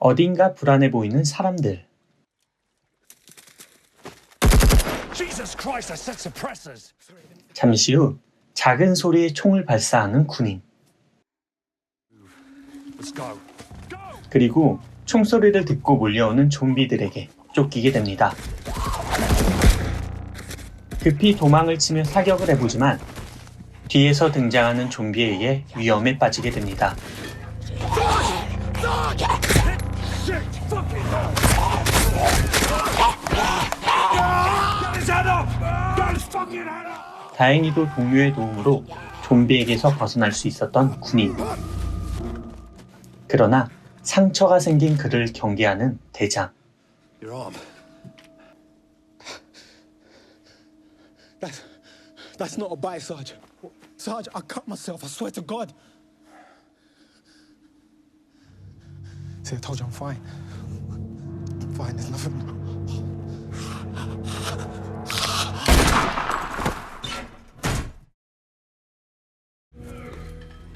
어딘가 불안해 보이는 사람들. 잠시 후 작은 소리의 총을 발사하는 군인. 그리고 총소리를 듣고 몰려오는 좀비들에게 쫓기게 됩니다. 급히 도망을 치며 사격을 해보지만 뒤에서 등장하는 좀비에 의해 위험에 빠지게 됩니다. 다행히도 동료의 도움으로 좀비에게서 벗어날 수 있었던 군인. 그러나 상처가 생긴 그를 경계하는 대장. Your arm. That's not a bite, Sarge. Sarge, I cut myself, I swear to God. See, I told you I'm fine. I'm fine, there's nothing.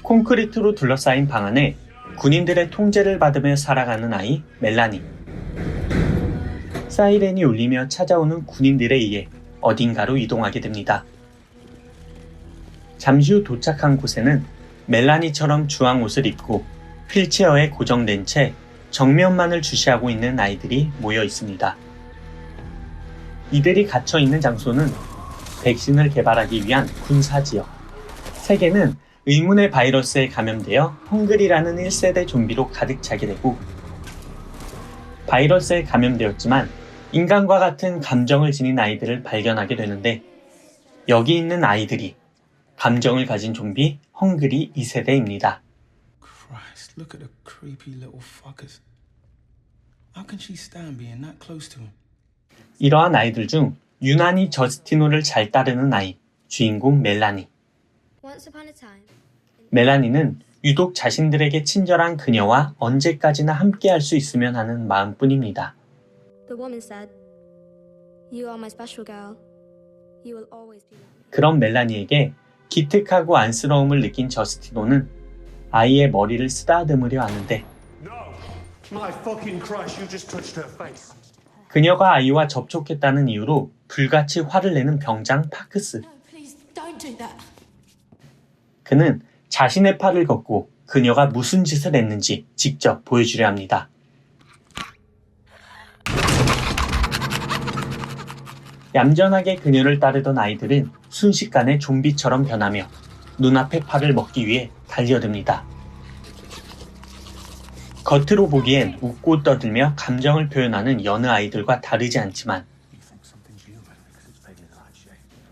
콘크리트로 둘러싸인 방 안에 군인들의 통제를 받으며 살아가는 아이 멜라니. 사이렌이 울리며 찾아오는 군인들에 의해 어딘가로 이동하게 됩니다. 잠시 후 도착한 곳에는 멜라니처럼 주황 옷을 입고 휠체어에 고정된 채 정면만을 주시하고 있는 아이들이 모여 있습니다. 이들이 갇혀 있는 장소는 백신을 개발하기 위한 군사지역. 세계는 의문의 바이러스에 감염되어 헝그리라는 1세대 좀비로 가득 차게 되고, 바이러스에 감염되었지만 인간과 같은 감정을 지닌 아이들을 발견하게 되는데, 여기 있는 아이들이 감정을 가진 좀비 헝그리 2세대입니다. Christ, look at the creepy little fuckers. How can she stand being that close to him? 이러한 아이들 중 유난히 저스티노를 잘 따르는 아이, 주인공 멜라니. 멜라니는 유독 자신들에게 친절한 그녀와 언제까지나 함께할 수 있으면 하는 마음뿐입니다. 그런 멜라니에게 기특하고 안쓰러움을 느낀 저스티노는 아이의 머리를 쓰다듬으려 하는데, 그녀가 아이와 접촉했다는 이유로 불같이 화를 내는 병장 파크스. 그는 자신의 팔을 걷고 그녀가 무슨 짓을 했는지 직접 보여주려 합니다. 얌전하게 그녀를 따르던 아이들은 순식간에 좀비처럼 변하며 눈앞의 팔을 먹기 위해 달려듭니다. 겉으로 보기엔 웃고 떠들며 감정을 표현하는 여느 아이들과 다르지 않지만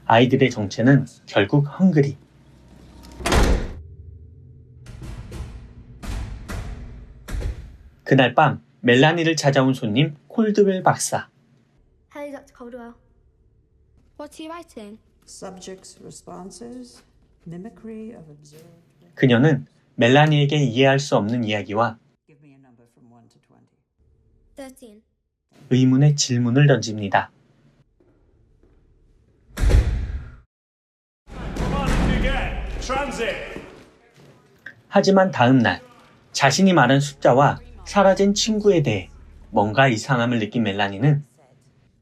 아이들의 정체는 결국 헝그리. 그날 밤 멜라니를 찾아온 손님 콜드웰 박사. Hello, Dr. Caldwell. What are you writing? Subjects' responses, mimicry of observed. 그녀는 멜라니에게 이해할 수 없는 이야기와 Give me a number from 1 to 20. 13. 의문의 질문을 던집니다. 하지만 다음 날 자신이 말한 숫자와 사라진 친구에 대해 뭔가 이상함을 느낀 멜라니는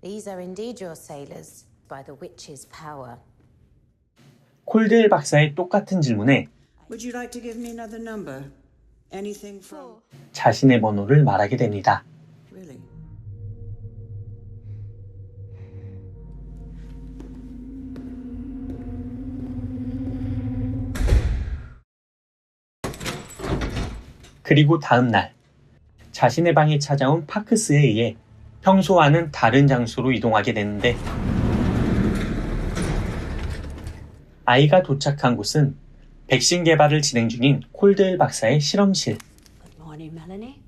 These are indeed your sailors by the witch's power. 콜드웰 박사의 똑같은 질문에 Would you like to give me another number? Anything from... 자신의 번호를 말하게 됩니다. Really? 그리고 다음 날 자신의 방에 찾아온 파크스에 의해 평소와는 다른 장소로 이동하게 되는데, 아이가 도착한 곳은 백신 개발을 진행 중인 콜드웰 박사의 실험실. Good morning, Melanie.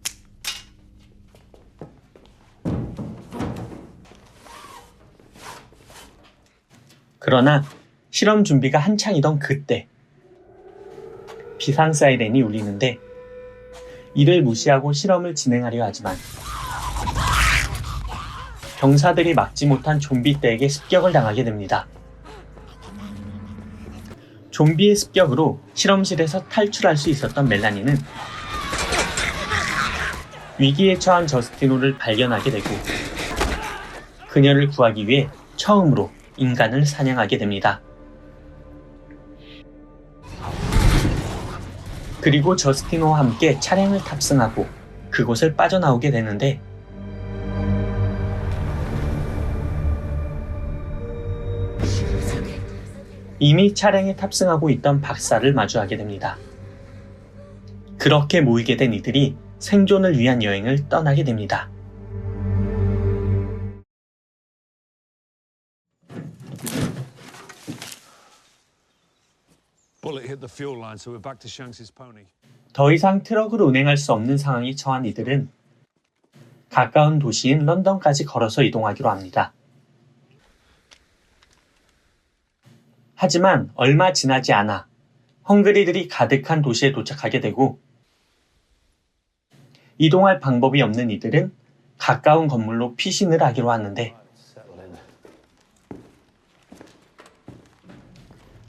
그러나 실험 준비가 한창이던 그때 비상 사이렌이 울리는데, 이를 무시하고 실험을 진행하려 하지만 병사들이 막지 못한 좀비 떼에게 습격을 당하게 됩니다. 좀비의 습격으로 실험실에서 탈출할 수 있었던 멜라니는 위기에 처한 저스티노를 발견하게 되고 그녀를 구하기 위해 처음으로 인간을 사냥하게 됩니다. 그리고 저스티노와 함께 차량을 탑승하고 그곳을 빠져나오게 되는데 이미 차량에 탑승하고 있던 박사를 마주하게 됩니다. 그렇게 모이게 된 이들이 생존을 위한 여행을 떠나게 됩니다. Bullet hit the fuel line, so we're back to Shanks's pony. 더 이상 트럭을 운행할 수 없는 상황이 처한 이들은 가까운 도시인 런던까지 걸어서 이동하기로 합니다. 하지만 얼마 지나지 않아 헝그리들이 가득한 도시에 도착하게 되고 이동할 방법이 없는 이들은 가까운 건물로 피신을 하기로 하는데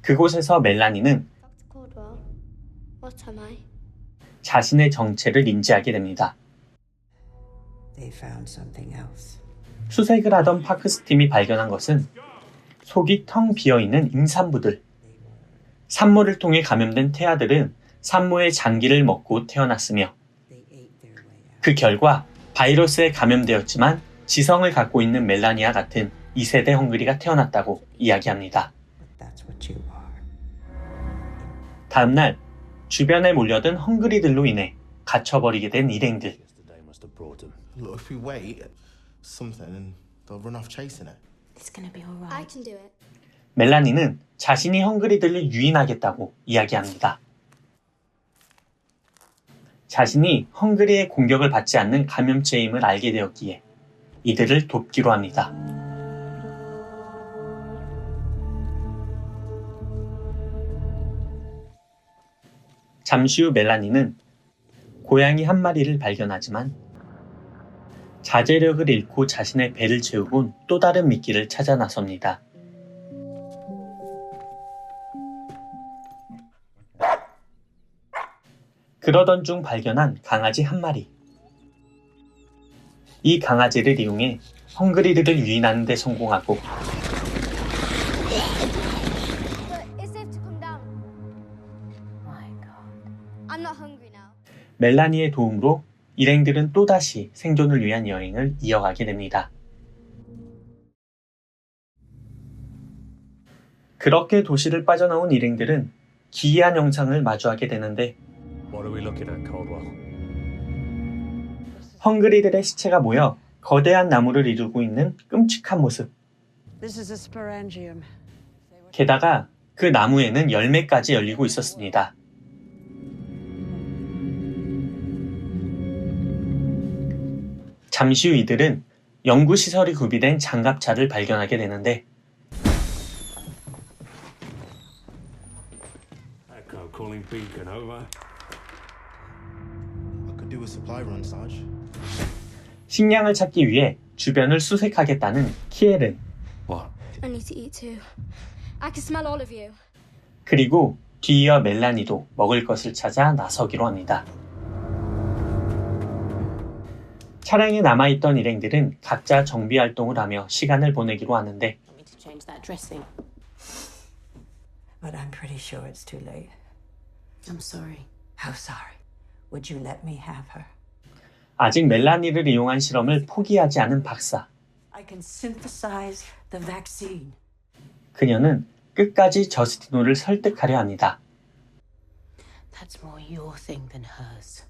그곳에서 멜라니는 Dr. Caldwell, what am I? 자신의 정체를 인지하게 됩니다. They found something else. 수색을 하던 파크스 팀이 발견한 것은 속이 텅 비어있는 임산부들. 산모를 통해 감염된 태아들은 산모의 장기를 먹고 태어났으며 They ate their way out. 그 결과 바이러스에 감염되었지만 지성을 갖고 있는 멜라니와 같은 2세대 헝그리가 태어났다고 이야기합니다. But that's what you are. 다음날 주변에 몰려든 헝그리들로 인해 갇혀버리게 된 일행들. Yesterday must have brought him. Look, if we wait, something, and they'll run off chasing it. It's gonna be all I right. can do it. 멜라니는 자신이 헝그리들을 유인하겠다고 이야기합니다. 자신이 헝그리의 공격을 받지 않는 감염체임을 알게 되었기에 이들을 돕기로 합니다. 잠시 후 멜라니는 고양이 한 마리를 발견하지만 자제력을 잃고 자신의 배를 채우곤 또 다른 미끼를 찾아 나섭니다. 그러던 중 발견한 강아지 한 마리. 이 강아지를 이용해 헝그리들을 유인하는 데 성공하고 But it's safe to come down. My God. I'm not hungry now. 멜라니의 도움으로 일행들은 또다시 생존을 위한 여행을 이어가게 됩니다. 그렇게 도시를 빠져나온 일행들은 기이한 영상을 마주하게 되는데 What are we looking at, Caldwell? 헝그리들의 시체가 모여 거대한 나무를 이루고 있는 끔찍한 모습. This is a sporangium. 게다가 그 나무에는 열매까지 열리고 있었습니다. 잠시 후 이들은 연구시설이 구비된 장갑차를 발견하게 되는데 Echo calling beacon, over. I could do a supply run, Sarge. 식량을 찾기 위해 주변을 수색하겠다는 키엘은 What? I need to eat too. I can smell all of you. 그리고 뒤이어 멜라니도 먹을 것을 찾아 나서기로 합니다. 차량에 남아있던 일행들은 각자 정비활동을 하며 시간을 보내기로 하는데 Want me to change that dressing? But I'm pretty sure it's too late. I'm sorry. How sorry. Would you let me have her? 아직 멜라니를 이용한 실험을 포기하지 않은 박사. I can synthesize the vaccine. 그녀는 끝까지 저스티노를 설득하려 합니다. That's more your thing than hers.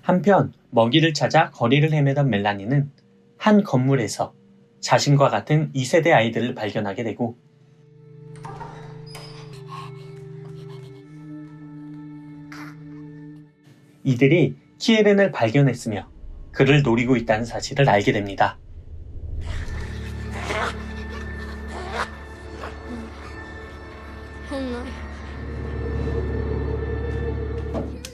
한편 먹이를 찾아 거리를 헤매던 멜라니는 한 건물에서 자신과 같은 2세대 아이들을 발견하게 되고 이들이 키에렌을 발견했으며 그를 노리고 있다는 사실을 알게 됩니다. Oh no.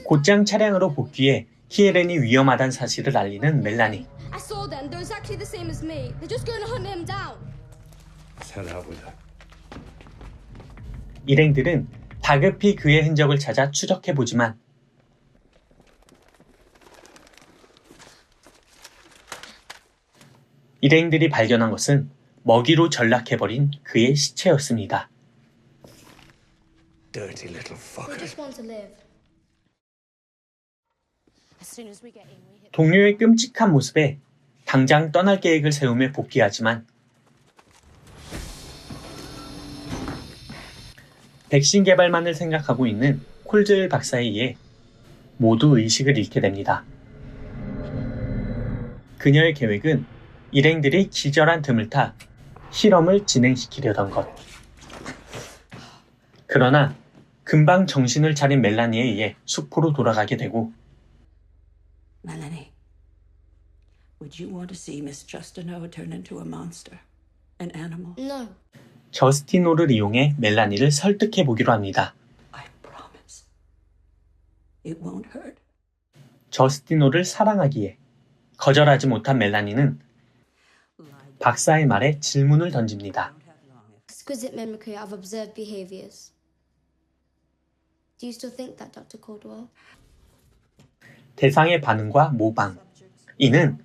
곧장 차량으로 복귀해 키에렌이 위험하다는 사실을 알리는 멜라니. I saw them. They're exactly the same as me. They're just going to hunt him down. Let's head out with her. 일행들은 다급히 그의 흔적을 찾아 추적해보지만 일행들이 발견한 것은 먹이로 전락해버린 그의 시체였습니다. Dirty little We fucker. just want to live. As soon as we get in, we hit. 동료의 끔찍한 모습에 당장 떠날 계획을 세우며 복귀하지만 백신 개발만을 생각하고 있는 콜즈웰 박사에 의해 모두 의식을 잃게 됩니다. 그녀의 계획은 일행들이 기절한 틈을 타 실험을 진행시키려던 것. 그러나 금방 정신을 차린 멜라니에 의해 숲으로 돌아가게 되고 Melanie, would you want to see Miss Justineau turn into a monster? An animal? No. 저스티노를 이용해 멜라니를 설득해 보기로 합니다. I promise. It won't hurt. 저스티노를 사랑하기에 거절하지 못한 멜라니는 박사의 말에 질문을 던집니다. Exquisite mimicry of observed behaviors. Do you still think that, Dr. Caldwell? 대상의 반응과 모방. 이는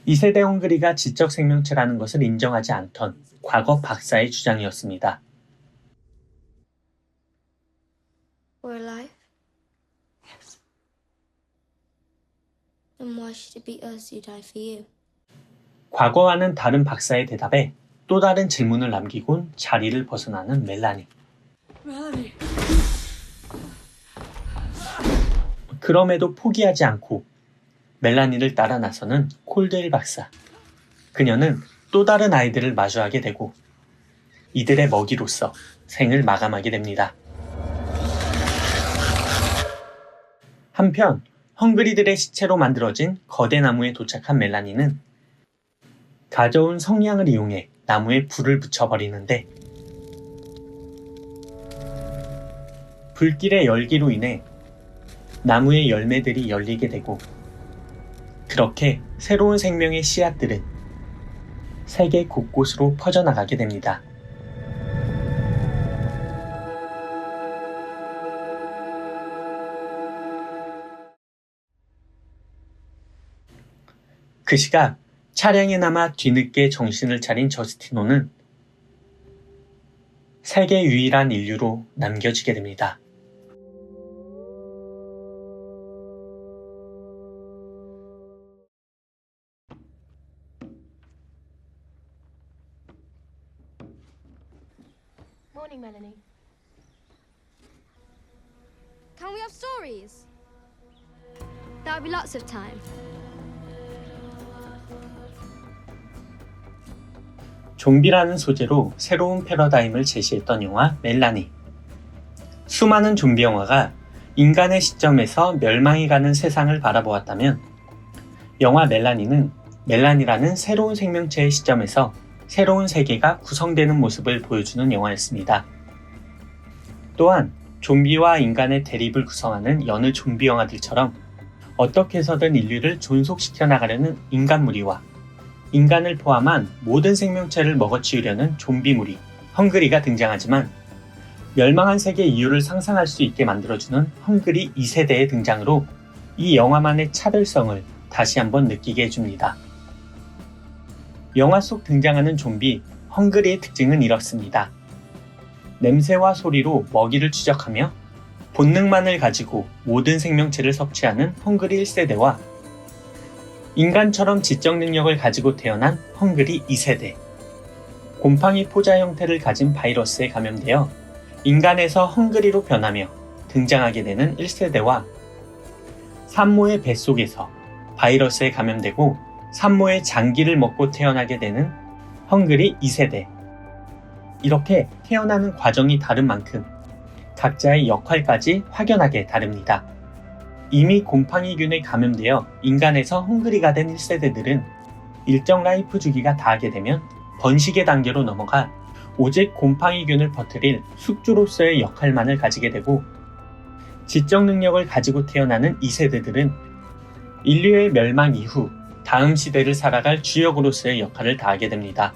2세대 헝그리가 지적 생명체라는 것을 인정하지 않던 과거 박사의 주장이었습니다. We're alive? Yes. Then why should it be us who die for you? 과거와는 다른 박사의 대답에 또 다른 질문을 남기곤 자리를 벗어나는 멜라니. Melanie. 그럼에도 포기하지 않고 멜라니를 따라 나서는 콜드웰 박사. 그녀는 또 다른 아이들을 마주하게 되고 이들의 먹이로서 생을 마감하게 됩니다. 한편 헝그리들의 시체로 만들어진 거대 나무에 도착한 멜라니는 가져온 성냥을 이용해 나무에 불을 붙여버리는데 불길의 열기로 인해 나무의 열매들이 열리게 되고 그렇게 새로운 생명의 씨앗들은 세계 곳곳으로 퍼져나가게 됩니다. 그 시각 차량에 남아 뒤늦게 정신을 차린 저스티노는 세계 유일한 인류로 남겨지게 됩니다. Morning, Melanie. Can we have stories? That'll be lots of time. 좀비라는 소재로 새로운 패러다임을 제시했던 영화 멜라니. 수많은 좀비 영화가 인간의 시점에서 멸망해가는 세상을 바라보았다면 영화 멜라니는 멜라니라는 새로운 생명체의 시점에서 새로운 세계가 구성되는 모습을 보여주는 영화였습니다. 또한 좀비와 인간의 대립을 구성하는 여느 좀비 영화들처럼 어떻게 해서든 인류를 존속시켜 나가려는 인간 무리와 인간을 포함한 모든 생명체를 먹어치우려는 좀비 무리, 헝그리가 등장하지만 멸망한 세계의 이유를 상상할 수 있게 만들어주는 헝그리 2세대의 등장으로 이 영화만의 차별성을 다시 한번 느끼게 해줍니다. 영화 속 등장하는 좀비, 헝그리의 특징은 이렇습니다. 냄새와 소리로 먹이를 추적하며 본능만을 가지고 모든 생명체를 섭취하는 헝그리 1세대와 인간처럼 지적 능력을 가지고 태어난 헝그리 2세대, 곰팡이 포자 형태를 가진 바이러스에 감염되어 인간에서 헝그리로 변하며 등장하게 되는 1세대와 산모의 뱃속에서 바이러스에 감염되고 산모의 장기를 먹고 태어나게 되는 헝그리 2세대. 이렇게 태어나는 과정이 다른 만큼 각자의 역할까지 확연하게 다릅니다. 이미 곰팡이균에 감염되어 인간에서 헝그리가 된 1세대들은 일정 라이프 주기가 다하게 되면 번식의 단계로 넘어가 오직 곰팡이균을 퍼뜨릴 숙주로서의 역할만을 가지게 되고 지적 능력을 가지고 태어나는 2세대들은 인류의 멸망 이후 다음 시대를 살아갈 주역으로서의 역할을 다하게 됩니다.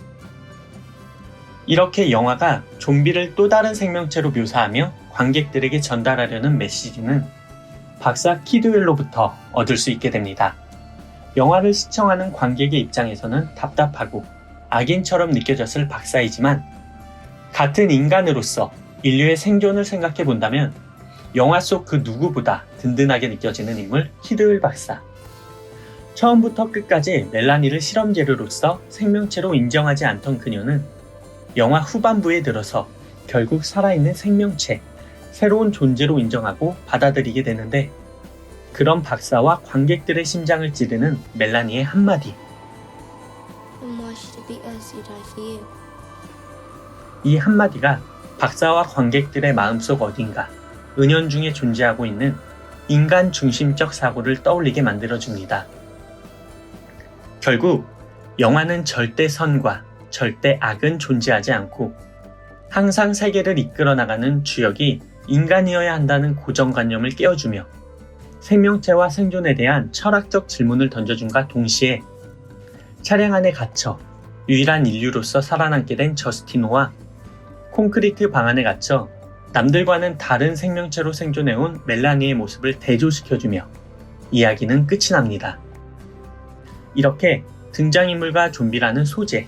이렇게 영화가 좀비를 또 다른 생명체로 묘사하며 관객들에게 전달하려는 메시지는 박사 키드웰로부터 얻을 수 있게 됩니다. 영화를 시청하는 관객의 입장에서는 답답하고 악인처럼 느껴졌을 박사이지만 같은 인간으로서 인류의 생존을 생각해 본다면 영화 속 그 누구보다 든든하게 느껴지는 인물 키르을 박사. 처음부터 끝까지 멜라니를 실험 재료로서 생명체로 인정하지 않던 그녀는 영화 후반부에 들어서 결국 살아있는 생명체, 새로운 존재로 인정하고 받아들이게 되는데 그런 박사와 관객들의 심장을 찌르는 멜라니의 한마디. And why should it be us who die for you? 이 한마디가 박사와 관객들의 마음속 어딘가 은연중에 존재하고 있는 인간 중심적 사고를 떠올리게 만들어줍니다. 결국 영화는 절대 선과 절대 악은 존재하지 않고 항상 세계를 이끌어 나가는 주역이 인간이어야 한다는 고정관념을 깨워주며 생명체와 생존에 대한 철학적 질문을 던져준과 동시에 차량 안에 갇혀 유일한 인류로서 살아남게 된 저스티노와 콘크리트 방 안에 갇혀 남들과는 다른 생명체로 생존해온 멜라니의 모습을 대조시켜주며 이야기는 끝이 납니다. 이렇게 등장인물과 좀비라는 소재,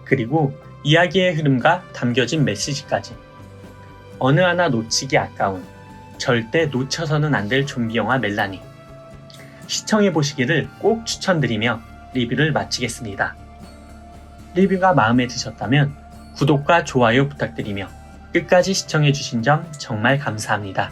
그리고 이야기의 흐름과 담겨진 메시지까지 어느 하나 놓치기 아까운 절대 놓쳐서는 안 될 좀비 영화 멜라니. 시청해보시기를 꼭 추천드리며 리뷰를 마치겠습니다. 리뷰가 마음에 드셨다면 구독과 좋아요 부탁드리며 끝까지 시청해주신 점 정말 감사합니다.